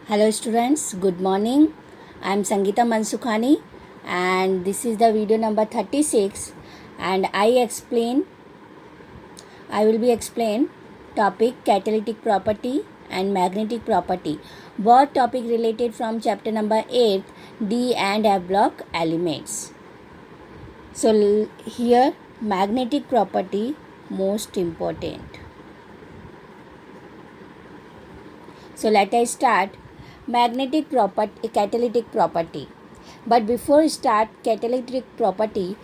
Hello students, good morning. I am Sangeeta Mansukhani and this is the video number 36 and I will be explain topic catalytic property and magnetic property. Both topic related from chapter number 8 D and F block elements. So here magnetic property most important. So let us start magnetic property, catalytic property. But before start catalytic property,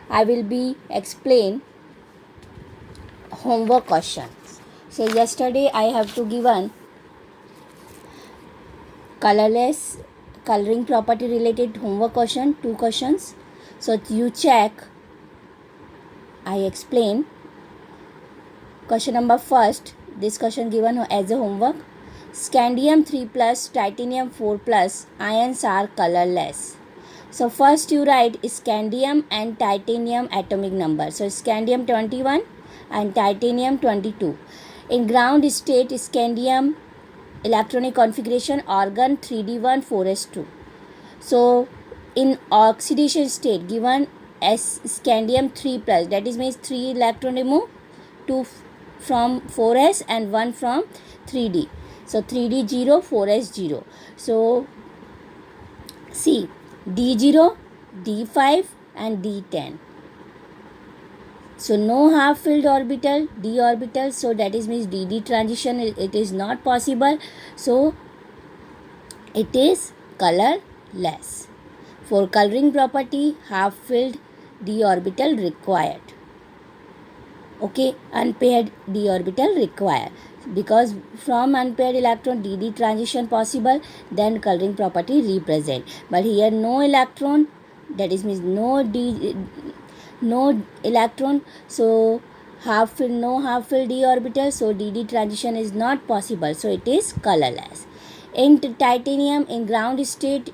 I will be explain homework questions. So yesterday I have to given coloring property related homework question, 2 questions. So you check. I explain question number first. This question given as a homework. Scandium 3 plus, titanium 4 plus ions are colorless. So first you write scandium and titanium atomic number. So scandium 21 and titanium 22. In ground state, scandium electronic configuration argon 3d1 4s2. So in oxidation state given as scandium 3 plus, that is means 3 electron remove, 2 from 4s and 1 from 3d. So 3d 0, 4s 0. So see d0, d5 and d10. So no half filled orbital, d orbital. So that is means dd transition it is not possible. So it is colorless. For coloring property, half filled d orbital required. Okay, unpaired d orbital required. Because from unpaired electron dd transition possible, then coloring property represent. But here no electron, that is means no electron, so no half filled d orbital, so dd transition is not possible, so it is colorless. In titanium, in ground state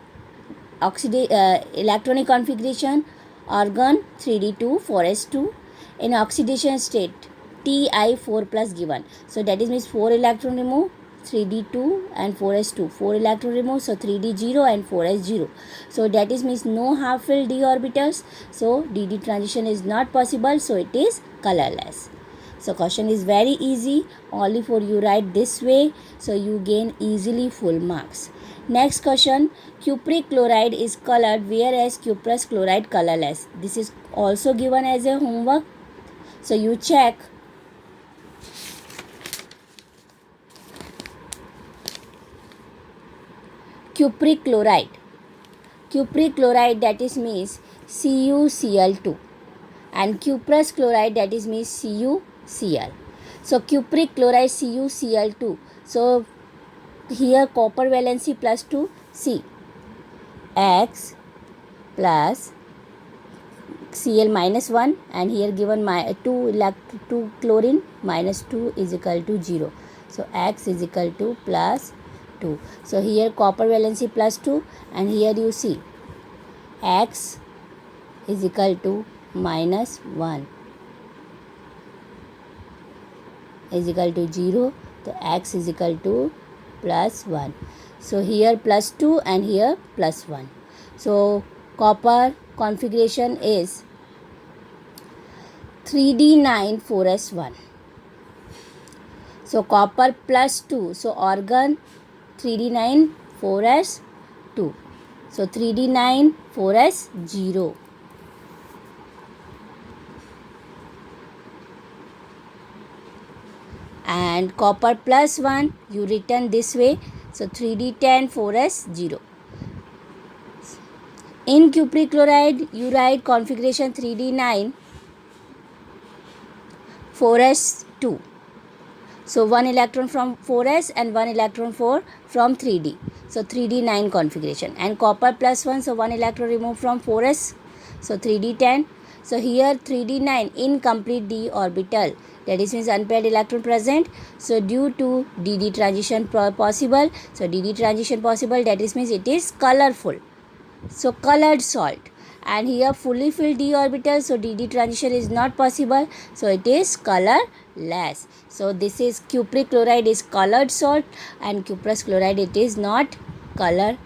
electronic configuration argon 3d2 4s2. In oxidation state Ti4 plus given. So that is means 4 electron remove, 3d2 and 4s2. 4 electron remove, so 3d 0 and 4s 0. So that is means no half filled d orbitals. So dd transition is not possible. So it is colorless. So question is very easy. Only for you write this way. So you gain easily full marks. Next question. Cupric chloride is colored whereas cuprous chloride colorless. This is also given as a homework. So you check. Cupric chloride that is means CuCl2 and cuprous chloride that is means CuCl. So cupric chloride CuCl2. So here copper valency plus 2 C X plus Cl minus 1 and here given 2 chlorine minus 2 is equal to 0. So X is equal to plus 2. So here copper valency plus 2 and here you see X is equal to minus 1 is equal to 0. So X is equal to plus 1. So here plus 2 and here plus 1. So copper configuration is 3d9 4s1. So copper plus 2. So argon 3d9 4s2. So 3d9 4s0. And copper plus 1 you written this way. So 3d10 4s0. In cupric chloride you write configuration 3d9 4s2. So 1 electron from 4s and 1 electron from 3d. So 3d9 configuration. And copper plus 1, so 1 electron removed from 4s. So 3d10. So here 3d9 incomplete d orbital. That is means unpaired electron present. So due to dd transition possible. So dd transition possible, that is means it is colorful. So colored salt. And here fully filled d orbital. So dd transition is not possible. So it is colorless. colorless. So this is cupric chloride is colored salt and cuprous chloride it is not colored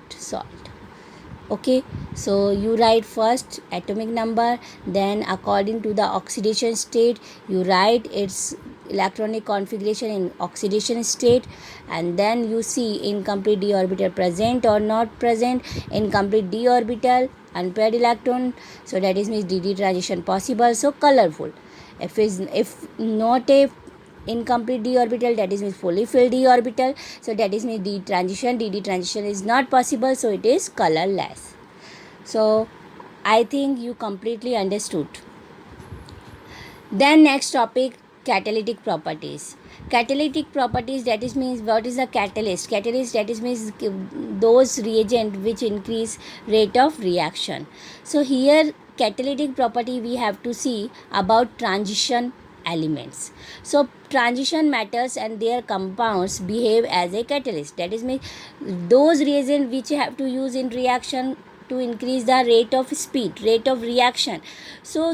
salt. Okay, so you write first atomic number, then according to the oxidation state you write its electronic configuration in oxidation state, and then you see incomplete d orbital present or not present. Incomplete d orbital, unpaired electron, so that is means dd transition possible, so colorful. If not a incomplete d orbital, that is means fully filled d orbital, so that is means dd transition is not possible, so it is colorless. So I think you completely understood. Then next topic, catalytic properties. Catalytic properties, that is means what is a catalyst? Catalyst, that is means those reagent which increase rate of reaction. So here catalytic property we have to see about transition elements. So transition matters and their compounds behave as a catalyst. That is means those reagents which you have to use in reaction to increase the rate of speed, rate of reaction. So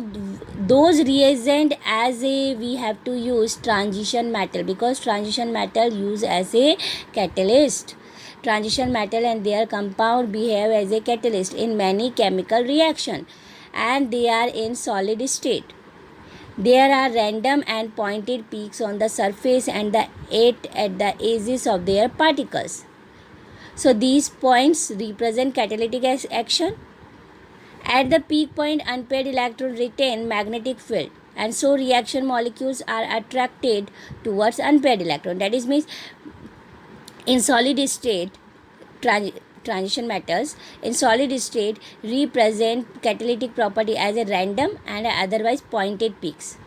those reagent as a we have to use transition metal, because transition metal use as a catalyst. Transition metal and their compound behave as a catalyst in many chemical reaction, and they are in solid state. There are random and pointed peaks on the surface and the eight at the edges of their particles. So these points represent catalytic action. At the peak point, unpaired electrons retain magnetic field, and so reaction molecules are attracted towards unpaired electron. That is means in solid state, transition metals in solid state represent catalytic property as a random and otherwise pointed peaks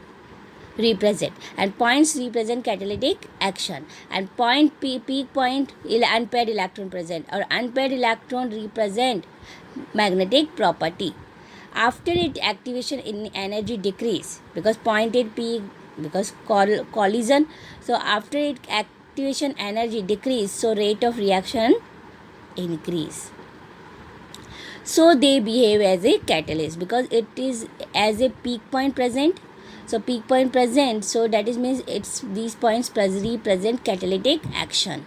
represent, and points represent catalytic action, and peak point unpaired electron present, or unpaired electron represent magnetic property. After it activation in energy decrease, because pointed peak, because collision, so after it activation energy decrease, so rate of reaction increase. So they behave as a catalyst because it is as a peak point present. So peak point present, so that is means it's these points represent catalytic action.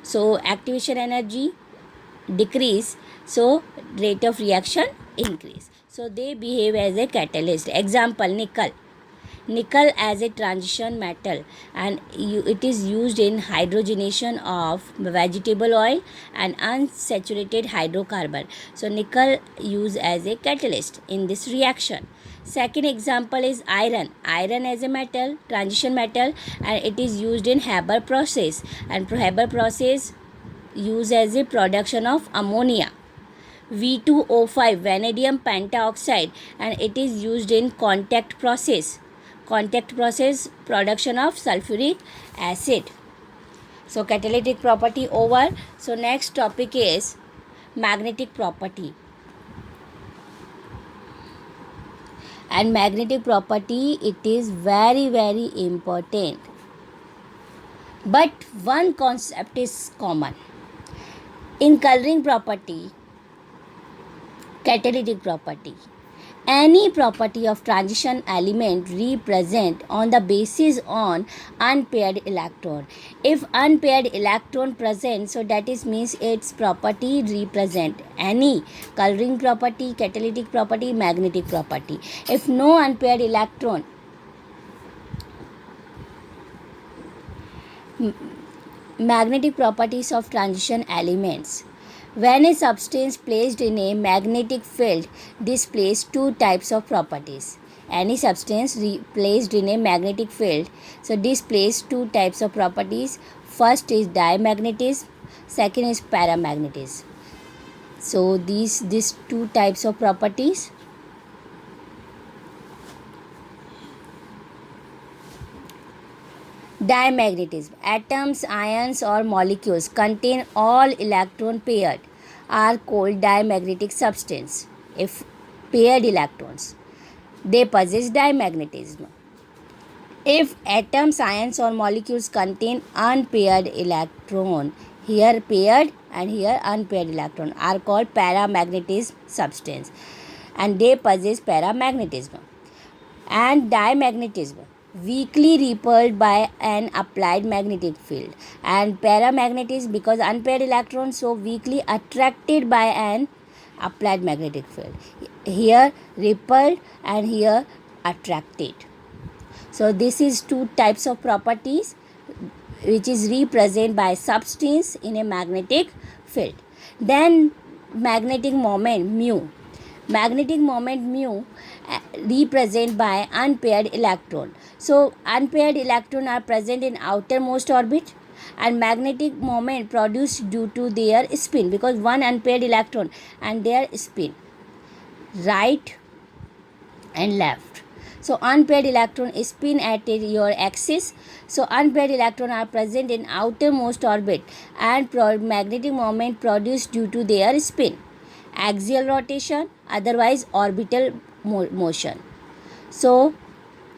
So activation energy decrease, so rate of reaction increase. So they behave as a catalyst. Example, nickel. Nickel as a transition metal, and it is used in hydrogenation of vegetable oil and unsaturated hydrocarbon. So nickel used as a catalyst in this reaction. Second example is iron. Iron as a metal, transition metal, and it is used in Haber process, and Haber process used as a production of ammonia. V2O5, vanadium pentaoxide, and it is used in contact process production of sulfuric acid. So catalytic property over. So next topic is magnetic property. And magnetic property, it is very important, but one concept is common in coloring property, catalytic property. Any property of transition element represent on the basis on unpaired electron. If unpaired electron present, so that is means its property represent any coloring property, catalytic property, magnetic property. If no unpaired electron, magnetic properties of transition elements. When a substance placed in a magnetic field displays two types of properties. Any substance placed in a magnetic field, so displays two types of properties. First is diamagnetism, second is paramagnetism. So these two types of properties. Diamagnetism. Atoms, ions or molecules contain all electron paired are called diamagnetic substance. If paired electrons, they possess diamagnetism. If atoms, ions or molecules contain unpaired electron, here paired and here unpaired electron, are called paramagnetic substance, and they possess paramagnetism. And diamagnetism. weakly repelled by an applied magnetic field, and paramagnet is because unpaired electrons so weakly attracted by an applied magnetic field. Here repelled and here attracted. So this is two types of properties which is represented by substance in a magnetic field. Then magnetic moment mu. Magnetic moment mu represented by unpaired electron. So unpaired electrons are present in outermost orbit, and magnetic moment produced due to their spin, because one unpaired electron and their spin, right and left. So unpaired electron spin at your axis. So unpaired electrons are present in outermost orbit, and magnetic moment produced due to their spin, axial rotation, otherwise orbital motion. So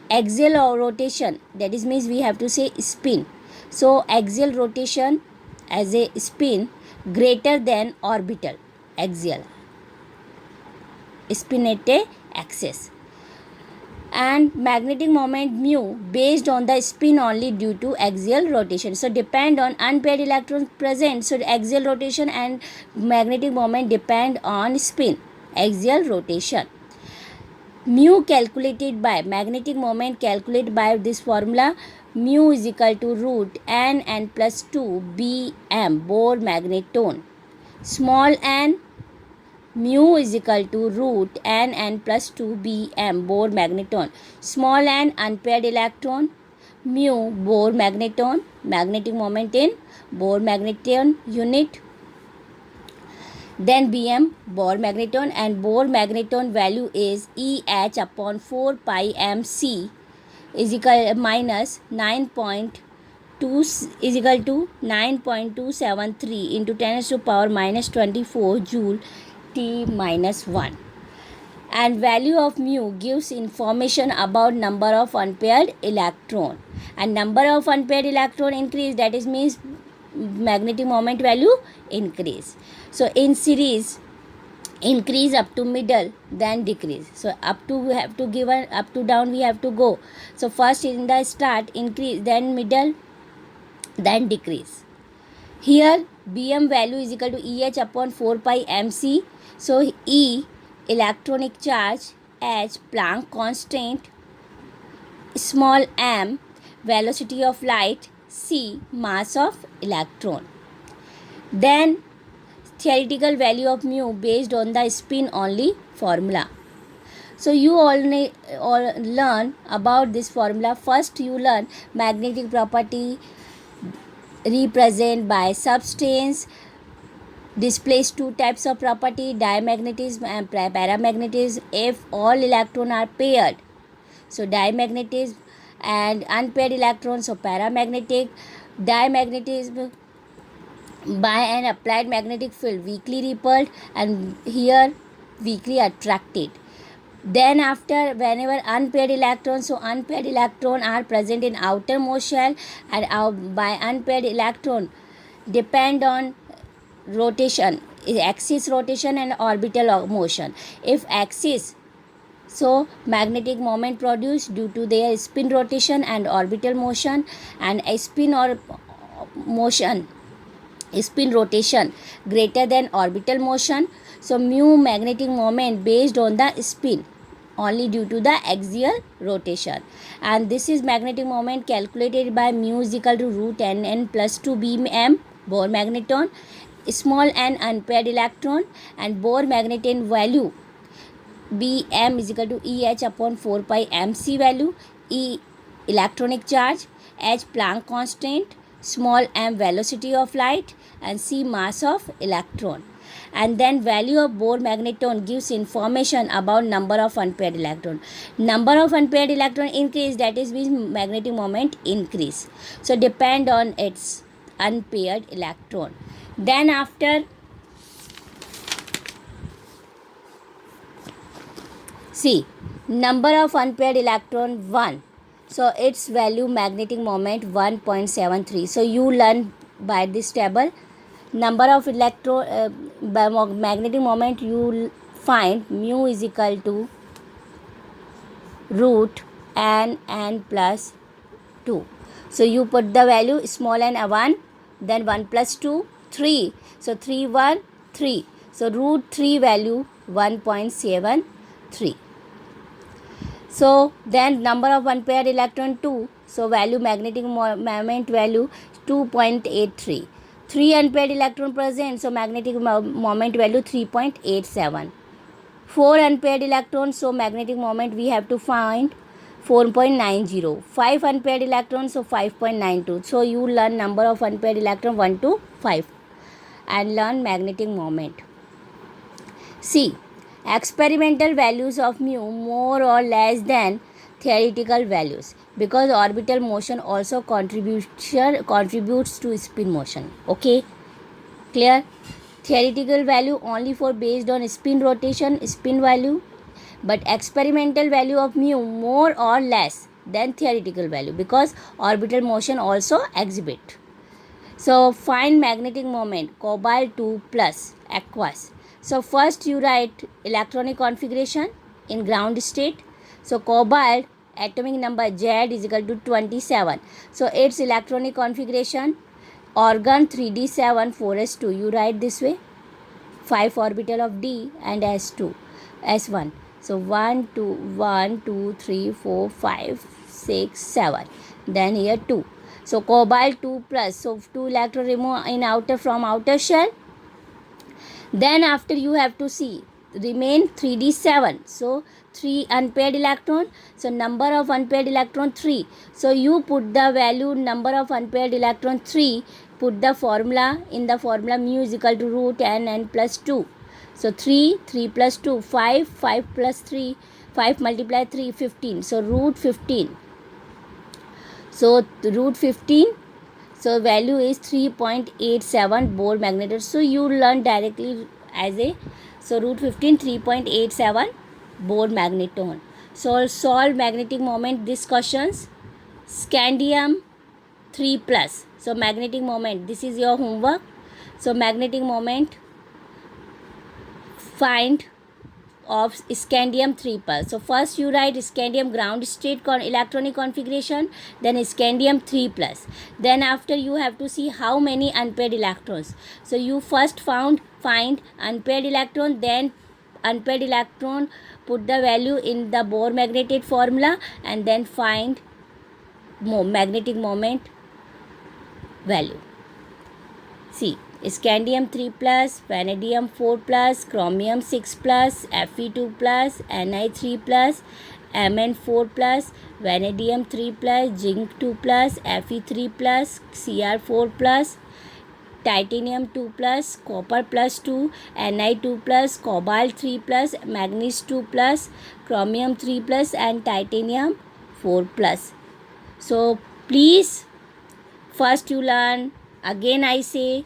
axial rotation, that is means we have to say spin. So axial rotation as a spin greater than orbital axial spin at a axis. And magnetic moment mu based on the spin only due to axial rotation. So depend on unpaired electrons present. So axial rotation and magnetic moment depend on spin, axial rotation. Mu calculated by magnetic moment calculated by this formula, mu is equal to root n plus 2 bm Bohr magneton. Small n, mu is equal to root n plus 2 bm Bohr magneton. Small n unpaired electron, mu Bohr magneton, magnetic moment in Bohr magneton unit. Then bm Bohr magneton, and Bohr magneton value is Eh upon 4 pi mc is equal minus 9.2 is equal to 9.273 into 10 to the power minus 24 joule T minus 1. And value of mu gives information about number of unpaired electron, and number of unpaired electron increase, that is means magnetic moment value increase. So in series, increase up to middle, then decrease. So up to we have to give an up to down we have to go. So first in the start increase, then middle, then decrease. Here bm value is equal to Eh upon 4 pi mc. So E electronic charge, H Planck constant, small m velocity of light, C mass of electron. Then theoretical value of mu based on the spin only formula. So you all learn about this formula. First you learn magnetic property represented by substance, displays two types of property, diamagnetism and paramagnetism. If all electrons are paired, so diamagnetism, and unpaired electrons, so paramagnetic. Diamagnetism by an applied magnetic field, weakly repelled, and here weakly attracted. Then after, whenever unpaired electrons, so unpaired electrons are present in outermost shell, and by unpaired electron depend on rotation, axis rotation and orbital motion. If axis, so magnetic moment produced due to their spin rotation and orbital motion, and a spin or motion, spin rotation greater than orbital motion. So mu magnetic moment based on the spin only due to the axial rotation, and this is magnetic moment calculated by mu is equal to root n plus 2 bm Bohr magneton. Small n unpaired electron, and Bohr magneton value bm is equal to Eh upon 4 pi mc value, E electronic charge, H Planck constant, small m velocity of light, and C mass of electron. And then value of Bohr magneton gives information about number of unpaired electron. Number of unpaired electron increase, that is means magnetic moment increase. So depend on its unpaired electron. Then after, see, number of unpaired electron 1. So its value magnetic moment 1.73. So you learn by this table. Number of by magnetic moment you find mu is equal to root n plus 2. So you put the value small n 1, then 1 plus 2, 3. So 3 1 3. So root 3 value 1.73. So then number of unpaired electron 2. So value magnetic moment value 2.83. 3 unpaired electron present. So magnetic moment value 3.87. 4 unpaired electrons. So magnetic moment we have to find 4.90. 5 unpaired electrons. So 5.92. So you learn number of unpaired electron 1 to 5 and learn magnetic moment. C. Experimental values of mu more or less than theoretical values, because orbital motion also contributes to spin motion. Okay, clear? Theoretical value only for based on spin rotation, spin value, but experimental value of mu more or less than theoretical value, because orbital motion also exhibit. So find magnetic moment cobalt 2 plus aqueous. So first you write electronic configuration in ground state. So cobalt atomic number Z is equal to 27. So its electronic configuration organ 3d7 4s2. You write this way. 5 orbital of d and s2 s1. So 1 2 3 4 5 6 7. Then here 2. So cobalt 2 plus. So 2 electron remove in outer from outer shell. Then after you have to see remain 3d7. So 3 unpaired electron. So number of unpaired electron 3. So you put the value number of unpaired electron 3. Put the formula. In the formula mu is equal to root n plus 2. So 3 plus 2 5 plus 3 5 multiply 3 15. So root 15. So root 15. So value is 3.87 Bohr magneton. So you learn directly as a, so root 15 3.87 Bohr magneton. So solve magnetic moment these questions. Scandium 3 plus. So magnetic moment, this is your homework. So magnetic moment find of scandium 3 plus. So first you write scandium ground state electronic configuration, then scandium 3 plus. Then after you have to see how many unpaired electrons. So you first find unpaired electron, then unpaired electron, put the value in the Bohr magnetic formula, and then find magnetic moment value. See, scandium 3 plus, vanadium 4 plus, chromium 6 plus, Fe2 plus, Ni 3 plus, Mn 4 plus, vanadium 3 plus, zinc 2 plus, Fe 3 plus, Cr 4 plus, titanium 2 plus, copper plus 2, Ni 2 plus, cobalt 3 plus, manganese 2 plus, chromium 3 plus, and titanium 4 plus. So please first you learn, again I say,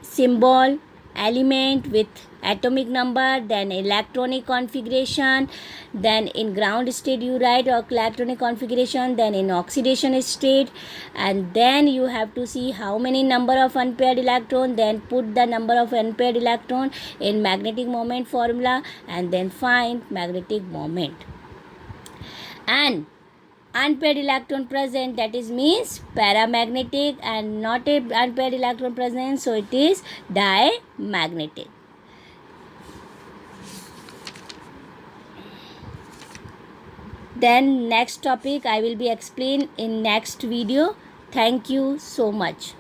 symbol, element with atomic number, then electronic configuration, then in ground state you write electronic configuration, then in oxidation state, and then you have to see how many number of unpaired electron, then put the number of unpaired electron in magnetic moment formula, and then find magnetic moment. And unpaired electron present, that is means paramagnetic, and not a unpaired electron present, so it is diamagnetic. Then next topic I will be explain in next video. Thank you so much.